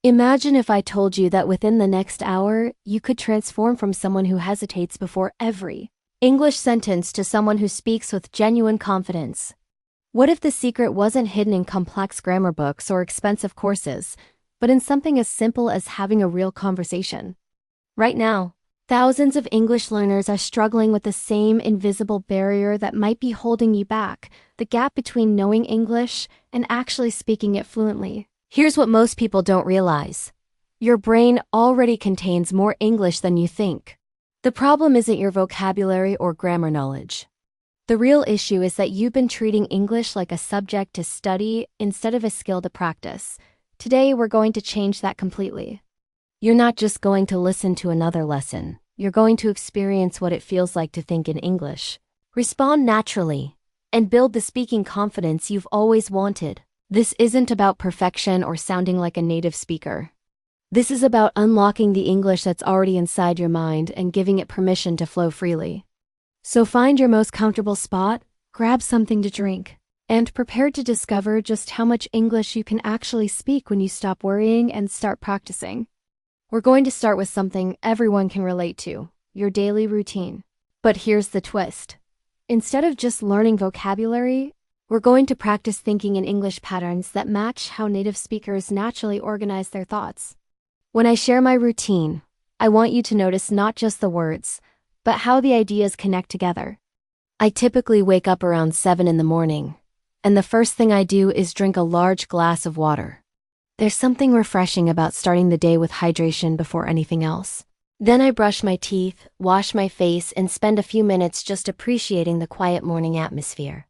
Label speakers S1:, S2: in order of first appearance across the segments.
S1: Imagine if I told you that within the next hour, you could transform from someone who hesitates before every English sentence to someone who speaks with genuine confidence. What if the secret wasn't hidden in complex grammar books or expensive courses, but in something as simple as having a real conversation? Right now, thousands of English learners are struggling with the same invisible barrier that might be holding you back, the gap between knowing English and actually speaking it fluently. Here's what most people don't realize. Your brain already contains more English than you think. The problem isn't your vocabulary or grammar knowledge. The real issue is that you've been treating English like a subject to study instead of a skill to practice. Today, we're going to change that completely. You're not just going to listen to another lesson. You're going to experience what it feels like to think in English, respond naturally, and build the speaking confidence you've always wanted. This isn't about perfection or sounding like a native speaker. This is about unlocking the English that's already inside your mind and giving it permission to flow freely. So find your most comfortable spot, grab something to drink, and prepare to discover just how much English you can actually speak when you stop worrying and start practicing. We're going to start with something everyone can relate to, your daily routine. But here's the twist. Instead of just learning vocabulary, we're going to practice thinking in English patterns that match how native speakers naturally organize their thoughts. When I share my routine, I want you to notice not just the words, but how the ideas connect together. I typically wake up around 7 in the morning, and the first thing I do is drink a large glass of water. There's something refreshing about starting the day with hydration before anything else. Then I brush my teeth, wash my face, and spend a few minutes just appreciating the quiet morning atmosphere.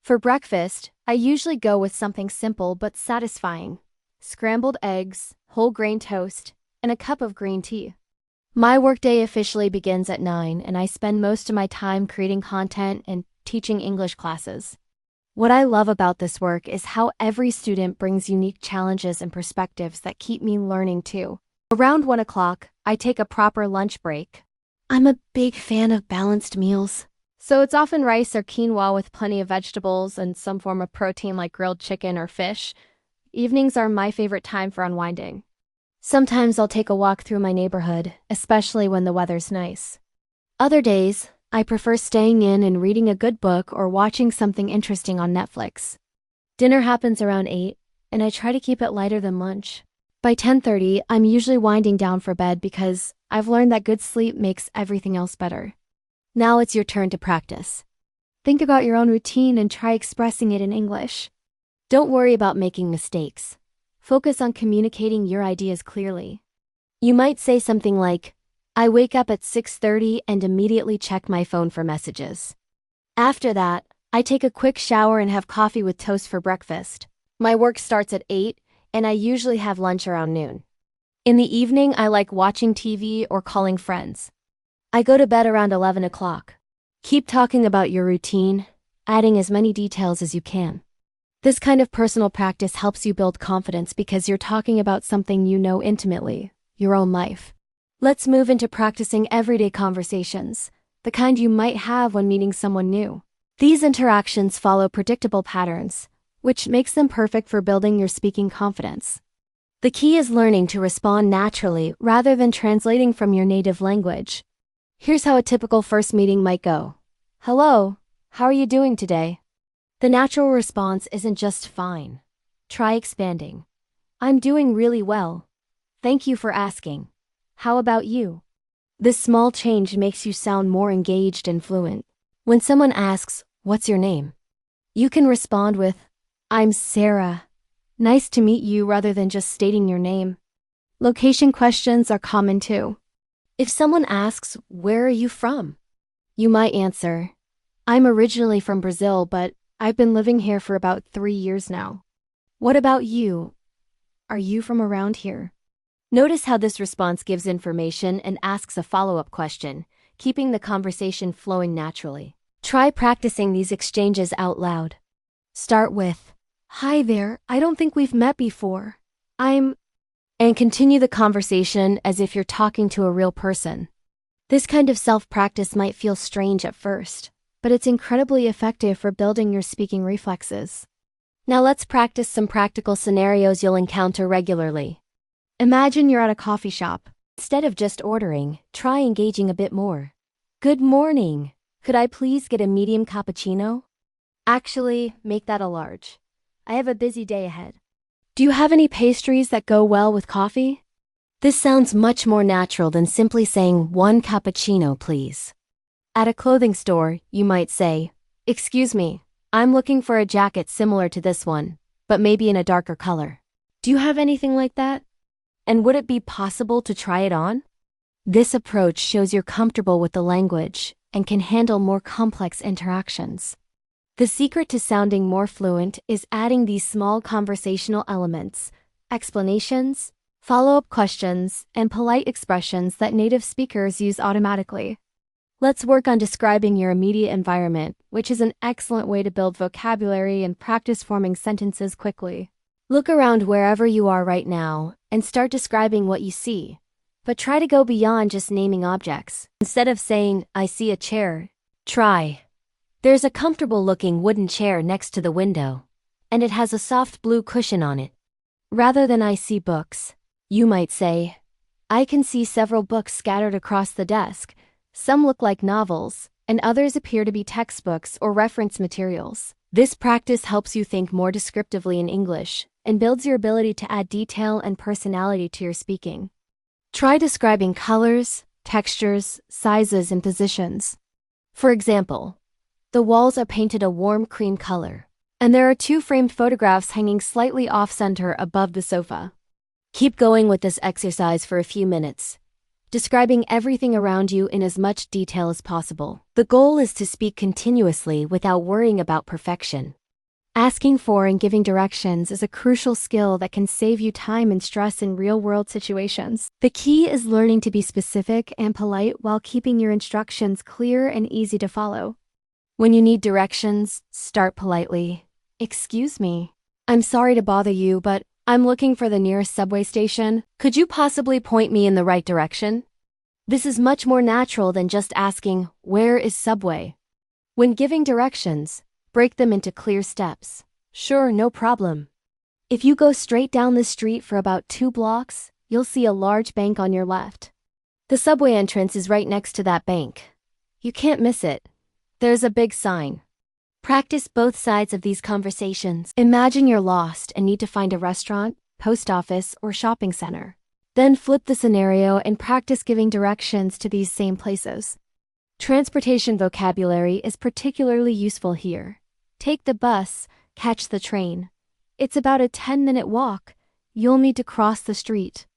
S1: For breakfast, I usually go with something simple but satisfying: scrambled eggs, whole grain toast, and a cup of green tea. My workday officially begins at 9, and I spend most of my time creating content and teaching English classes. What I love about this work is how every student brings unique challenges and perspectives that keep me learning too. Around 1 o'clock, I take a proper lunch break. I'm a big fan of balanced meals, so it's often rice or quinoa with plenty of vegetables and some form of protein like grilled chicken or fish. Evenings are my favorite time for unwinding. Sometimes I'll take a walk through my neighborhood, especially when the weather's nice. Other days, I prefer staying in and reading a good book or watching something interesting on Netflix. Dinner happens around 8, and I try to keep it lighter than lunch. By 10:30, I'm usually winding down for bed because I've learned that good sleep makes everything else better. Now it's your turn to practice. Think about your own routine and try expressing it in English. Don't worry about making mistakes. Focus on communicating your ideas clearly. You might say something like, I wake up at 6:30 and immediately check my phone for messages. After that, I take a quick shower and have coffee with toast for breakfast. My work starts at 8, and I usually have lunch around noon. In the evening, I like watching TV or calling friends. I go to bed around 11 o'clock. Keep talking about your routine, adding as many details as you can. This kind of personal practice helps you build confidence because you're talking about something you know intimately, your own life. Let's move into practicing everyday conversations, the kind you might have when meeting someone new. These interactions follow predictable patterns, which makes them perfect for building your speaking confidence. The key is learning to respond naturally rather than translating from your native language. Here's how a typical first meeting might go. Hello, how are you doing today? The natural response isn't just fine. Try expanding. I'm doing really well. Thank you for asking. How about you? This small change makes you sound more engaged and fluent. When someone asks, what's your name? You can respond with, I'm Sarah. Nice to meet you, rather than just stating your name. Location questions are common too. If someone asks, where are you from? You might answer, I'm originally from Brazil, but I've been living here for about 3 years now. What about you? Are you from around here? Notice how this response gives information and asks a follow-up question, keeping the conversation flowing naturally. Try practicing these exchanges out loud. Start with, hi there, I don't think we've met before. And continue the conversation as if you're talking to a real person. This kind of self-practice might feel strange at first, but it's incredibly effective for building your speaking reflexes. Now let's practice some practical scenarios you'll encounter regularly. Imagine you're at a coffee shop. Instead of just ordering, try engaging a bit more. Good morning. Could I please get a medium cappuccino? Actually, make that a large. I have a busy day ahead. Do you have any pastries that go well with coffee? This sounds much more natural than simply saying 1 cappuccino, please. At a clothing store, you might say, "Excuse me, I'm looking for a jacket similar to this one, but maybe in a darker color. Do you have anything like that? And would it be possible to try it on?" This approach shows you're comfortable with the language and can handle more complex interactions. The secret to sounding more fluent is adding these small conversational elements, explanations, follow-up questions, and polite expressions that native speakers use automatically. Let's work on describing your immediate environment, which is an excellent way to build vocabulary and practice forming sentences quickly. Look around wherever you are right now and start describing what you see, but try to go beyond just naming objects. Instead of saying, "I see a chair," try, "There's a comfortable-looking wooden chair next to the window, and it has a soft blue cushion on it." Rather than "I see books," you might say, "I can see several books scattered across the desk. Some look like novels, and others appear to be textbooks or reference materials." This practice helps you think more descriptively in English and builds your ability to add detail and personality to your speaking. Try describing colors, textures, sizes, and positions. For example, the walls are painted a warm cream color, and there are 2 framed photographs hanging slightly off-center above the sofa. Keep going with this exercise for a few minutes, describing everything around you in as much detail as possible. The goal is to speak continuously without worrying about perfection. Asking for and giving directions is a crucial skill that can save you time and stress in real-world situations. The key is learning to be specific and polite while keeping your instructions clear and easy to follow. When you need directions, start politely. "Excuse me. I'm sorry to bother you, but I'm looking for the nearest subway station. Could you possibly point me in the right direction?" This is much more natural than just asking, "Where is Subway?" When giving directions, break them into clear steps. "Sure, no problem. If you go straight down the street for about 2 blocks, you'll see a large bank on your left. The subway entrance is right next to that bank. You can't miss it. There's a big sign." Practice both sides of these conversations. Imagine you're lost and need to find a restaurant, post office, or shopping center. Then flip the scenario and practice giving directions to these same places. Transportation vocabulary is particularly useful here. Take the bus, catch the train. It's about a 10-minute walk. You'll need to cross the street.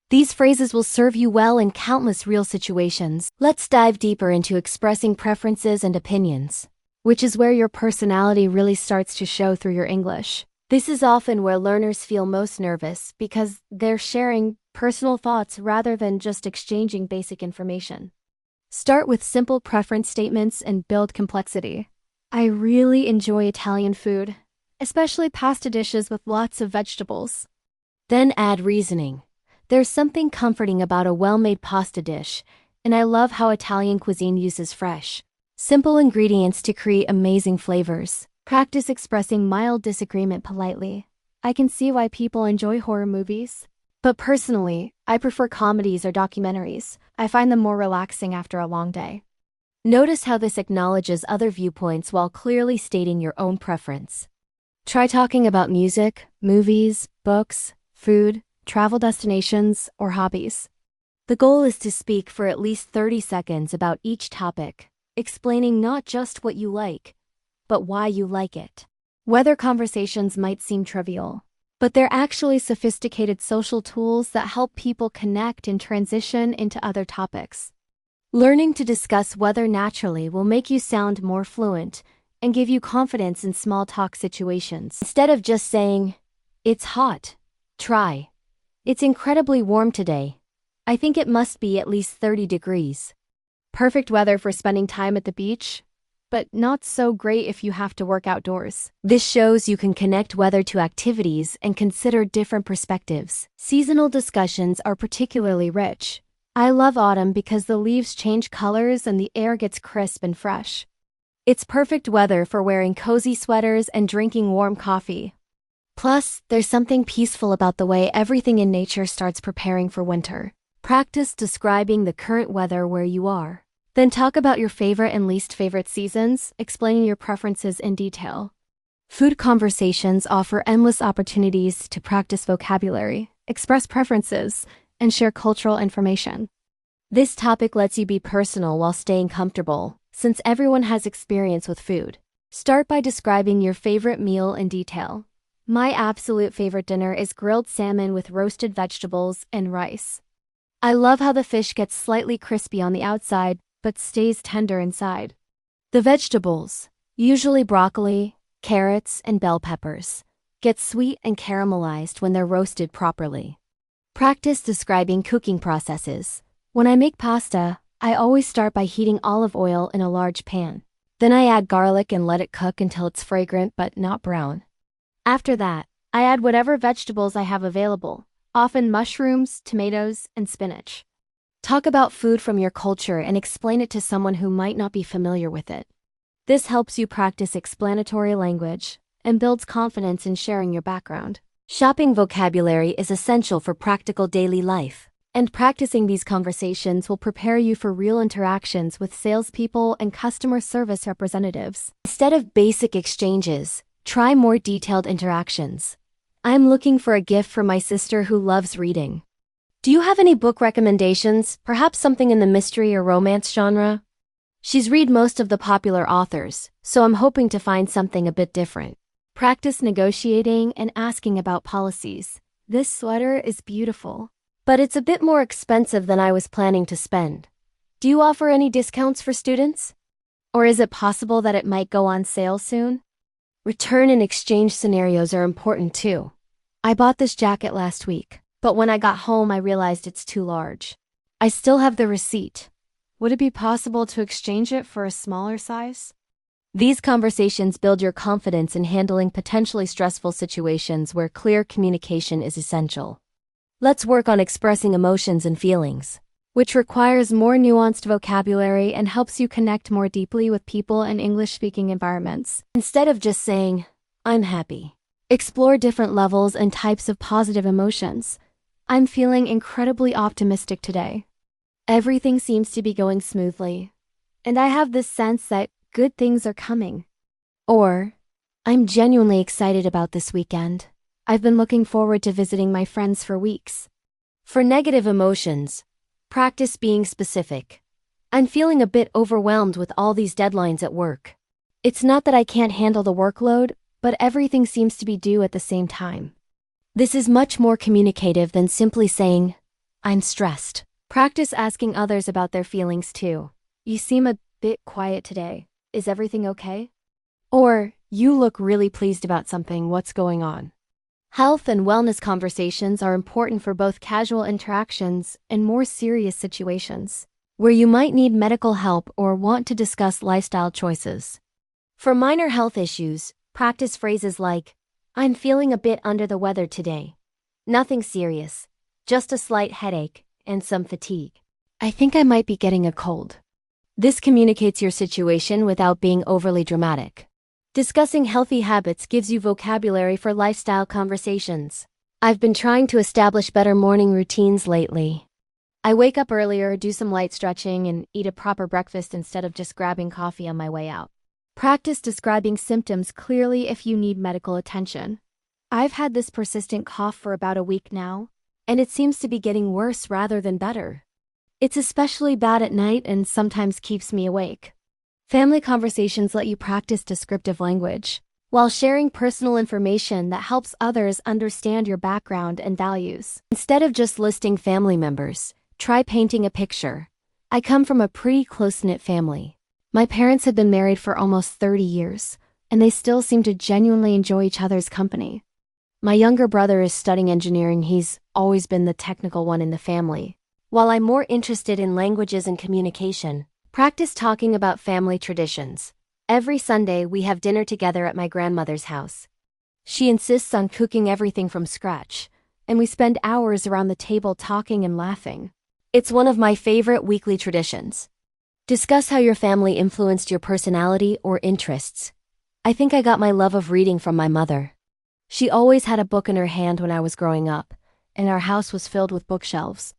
S1: These phrases will serve you well in countless real situations. Let's dive deeper into expressing preferences and opinions, which is where your personality really starts to show through your English. This is often where learners feel most nervous because they're sharing personal thoughts rather than just exchanging basic information. Start with simple preference statements and build complexity. "I really enjoy Italian food, especially pasta dishes with lots of vegetables." Then add reasoning. "There's something comforting about a well-made pasta dish, and I love how Italian cuisine uses fresh, simple ingredients to create amazing flavors." Practice expressing mild disagreement politely. "I can see why people enjoy horror movies, but personally, I prefer comedies or documentaries. I find them more relaxing after a long day." Notice how this acknowledges other viewpoints while clearly stating your own preference. Try talking about music, movies, books, food, travel destinations, or hobbies. The goal is to speak for at least 30 seconds about each topic, explaining not just what you like, but why you like it. Weather conversations might seem trivial, but they're actually sophisticated social tools that help people connect and transition into other topics. Learning to discuss weather naturally will make you sound more fluent and give you confidence in small talk situations. Instead of just saying, "It's hot," try, "It's incredibly warm today. I think it must be at least 30 degrees. Perfect weather for spending time at the beach, but not so great if you have to work outdoors." This shows you can connect weather to activities and consider different perspectives. Seasonal discussions are particularly rich. "I love autumn because the leaves change colors and the air gets crisp and fresh. It's perfect weather for wearing cozy sweaters and drinking warm coffee." Plus, there's something peaceful about the way everything in nature starts preparing for winter. Practice describing the current weather where you are. Then talk about your favorite and least favorite seasons, explaining your preferences in detail. Food conversations offer endless opportunities to practice vocabulary, express preferences, and share cultural information. This topic lets you be personal while staying comfortable, since everyone has experience with food. Start by describing your favorite meal in detail. My absolute favorite dinner is grilled salmon with roasted vegetables and rice. I love how the fish gets slightly crispy on the outside, but stays tender inside. The vegetables, usually broccoli, carrots, and bell peppers, get sweet and caramelized when they're roasted properly. Practice describing cooking processes. When I make pasta, I always start by heating olive oil in a large pan. Then I add garlic and let it cook until it's fragrant but not brown. After that, I add whatever vegetables I have available, often mushrooms, tomatoes, and spinach. Talk about food from your culture and explain it to someone who might not be familiar with it. This helps you practice explanatory language and builds confidence in sharing your background. Shopping vocabulary is essential for practical daily life, and practicing these conversations will prepare you for real interactions with salespeople and customer service representatives. Instead of basic exchanges, try more detailed interactions. I'm looking for a gift for my sister who loves reading. Do you have any book recommendations, perhaps something in the mystery or romance genre? She's read most of the popular authors, so I'm hoping to find something a bit different. Practice negotiating and asking about policies. This sweater is beautiful, but it's a bit more expensive than I was planning to spend. Do you offer any discounts for students? Or is it possible that it might go on sale soon? Return and exchange scenarios are important too. I bought this jacket last week, but when I got home I realized it's too large. I still have the receipt. Would it be possible to exchange it for a smaller size? These conversations build your confidence in handling potentially stressful situations where clear communication is essential. Let's work on expressing emotions and feelings, which requires more nuanced vocabulary and helps you connect more deeply with people in English-speaking environments. Instead of just saying, "I'm happy," explore different levels and types of positive emotions. I'm feeling incredibly optimistic today. Everything seems to be going smoothly, and I have this sense that good things are coming. Or, I'm genuinely excited about this weekend. I've been looking forward to visiting my friends for weeks. For negative emotions, practice being specific. I'm feeling a bit overwhelmed with all these deadlines at work. It's not that I can't handle the workload, but everything seems to be due at the same time. This is much more communicative than simply saying, "I'm stressed." Practice asking others about their feelings too. "You seem a bit quiet today. Is everything okay?" Or, "You look really pleased about something. What's going on?" Health and wellness conversations are important for both casual interactions and more serious situations, where you might need medical help or want to discuss lifestyle choices. For minor health issues, practice phrases like, "I'm feeling a bit under the weather today. Nothing serious, just a slight headache and some fatigue. I think I might be getting a cold." This communicates your situation without being overly dramatic. Discussing healthy habits gives you vocabulary for lifestyle conversations. I've been trying to establish better morning routines lately. I wake up earlier, do some light stretching, and eat a proper breakfast instead of just grabbing coffee on my way out. Practice describing symptoms clearly if you need medical attention. I've had this persistent cough for about a week now, and it seems to be getting worse rather than better. It's especially bad at night and sometimes keeps me awake. Family conversations let you practice descriptive language, while sharing personal information that helps others understand your background and values. Instead of just listing family members, try painting a picture. I come from a pretty close-knit family. My parents had been married for almost 30 years, and they still seem to genuinely enjoy each other's company. My younger brother is studying engineering. He's always been the technical one in the family, while I'm more interested in languages and communication. Practice talking about family traditions. Every Sunday, we have dinner together at my grandmother's house. She insists on cooking everything from scratch, and we spend hours around the table talking and laughing. It's one of my favorite weekly traditions. Discuss how your family influenced your personality or interests. I think I got my love of reading from my mother. She always had a book in her hand when I was growing up, and our house was filled with bookshelves.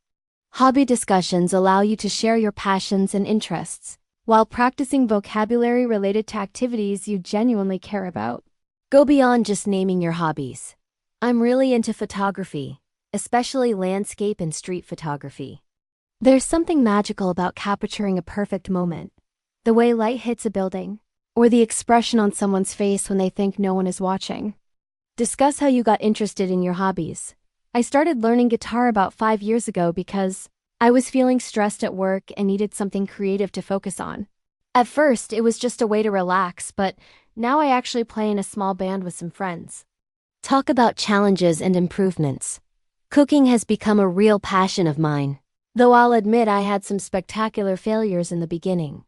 S1: Hobby discussions allow you to share your passions and interests, while practicing vocabulary related to activities you genuinely care about. Go beyond just naming your hobbies. I'm really into photography, especially landscape and street photography. There's something magical about capturing a perfect moment, the way light hits a building, or the expression on someone's face when they think no one is watching. Discuss how you got interested in your hobbies. I started learning guitar about 5 years ago because I was feeling stressed at work and needed something creative to focus on. At first, it was just a way to relax, but now I actually play in a small band with some friends. Talk about challenges and improvements. Cooking has become a real passion of mine, though I'll admit I had some spectacular failures in the beginning.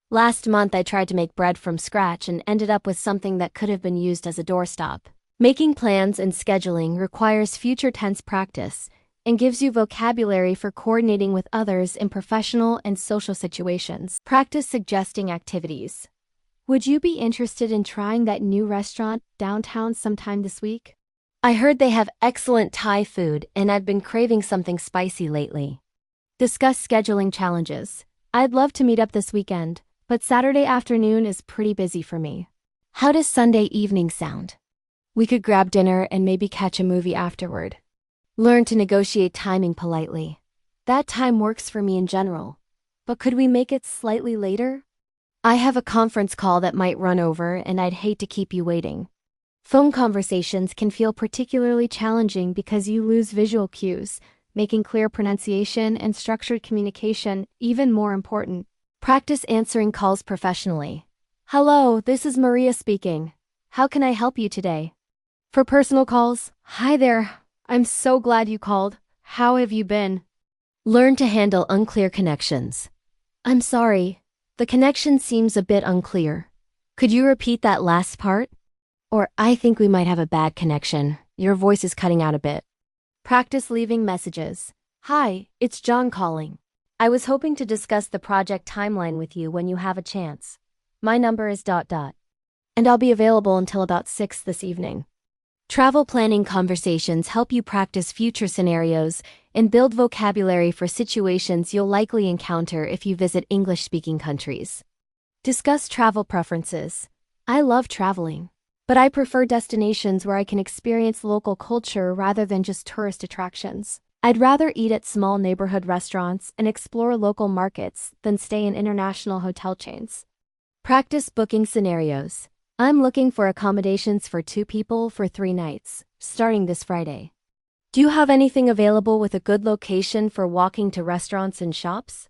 S1: Last month, I tried to make bread from scratch and ended up with something that could have been used as a doorstop. Making plans and scheduling requires future tense practice and gives you vocabulary for coordinating with others in professional and social situations. Practice suggesting activities. Would you be interested in trying that new restaurant downtown sometime this week? I heard they have excellent Thai food and I've been craving something spicy lately. Discuss scheduling challenges. I'd love to meet up this weekend, but Saturday afternoon is pretty busy for me. How does Sunday evening sound? We could grab dinner and maybe catch a movie afterward. Learn to negotiate timing politely. That time works for me in general, but could we make it slightly later? I have a conference call that might run over and I'd hate to keep you waiting. Phone conversations can feel particularly challenging because you lose visual cues, making clear pronunciation and structured communication even more important. Practice answering calls professionally. Hello, this is Maria speaking. How can I help you today? For personal calls, hi there. I'm so glad you called. How have you been? Learn to handle unclear connections. I'm sorry, the connection seems a bit unclear. Could you repeat that last part? Or I think we might have a bad connection. Your voice is cutting out a bit. Practice leaving messages. Hi, it's John calling. I was hoping to discuss the project timeline with you when you have a chance. My number is ... And I'll be available until about 6 this evening. Travel planning conversations help you practice future scenarios and build vocabulary for situations you'll likely encounter if you visit English-speaking countries. Discuss travel preferences. I love traveling, but I prefer destinations where I can experience local culture rather than just tourist attractions. I'd rather eat at small neighborhood restaurants and explore local markets than stay in international hotel chains. Practice booking scenarios. I'm looking for accommodations for 2 people for 3 nights, starting this Friday. Do you have anything available with a good location for walking to restaurants and shops?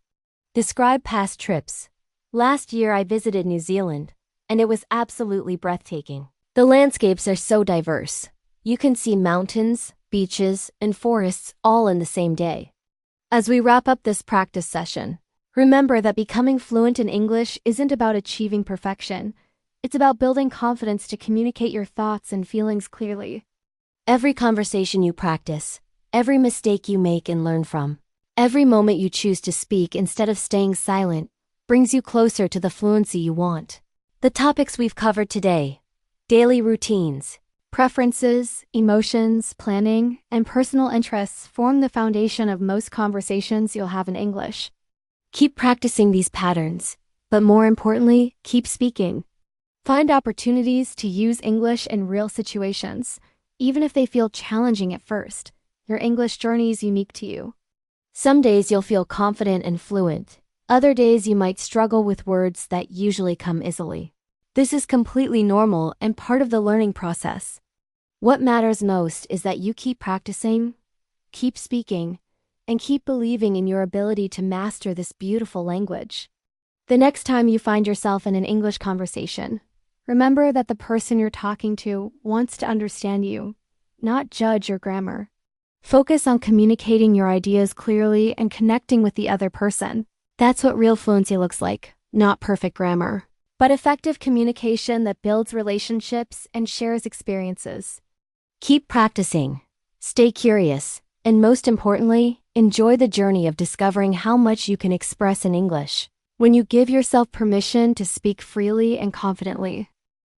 S1: Describe past trips. Last year I visited New Zealand, and it was absolutely breathtaking. The landscapes are so diverse. You can see mountains, beaches, and forests all in the same day. As we wrap up this practice session, remember that becoming fluent in English isn't about achieving perfection. It's about building confidence to communicate your thoughts and feelings clearly. Every conversation you practice, every mistake you make and learn from, every moment you choose to speak instead of staying silent, brings you closer to the fluency you want. The topics we've covered today: daily routines, preferences, emotions, planning, and personal interests form the foundation of most conversations you'll have in English. Keep practicing these patterns, but more importantly, keep speaking. Find opportunities to use English in real situations, even if they feel challenging at first. Your English journey is unique to you. Some days you'll feel confident and fluent. Other days you might struggle with words that usually come easily. This is completely normal and part of the learning process. What matters most is that you keep practicing, keep speaking, and keep believing in your ability to master this beautiful language. The next time you find yourself in an English conversation, remember that the person you're talking to wants to understand you, not judge your grammar. Focus on communicating your ideas clearly and connecting with the other person. That's what real fluency looks like, not perfect grammar, but effective communication that builds relationships and shares experiences. Keep practicing, stay curious, and most importantly, enjoy the journey of discovering how much you can express in English when you give yourself permission to speak freely and confidently.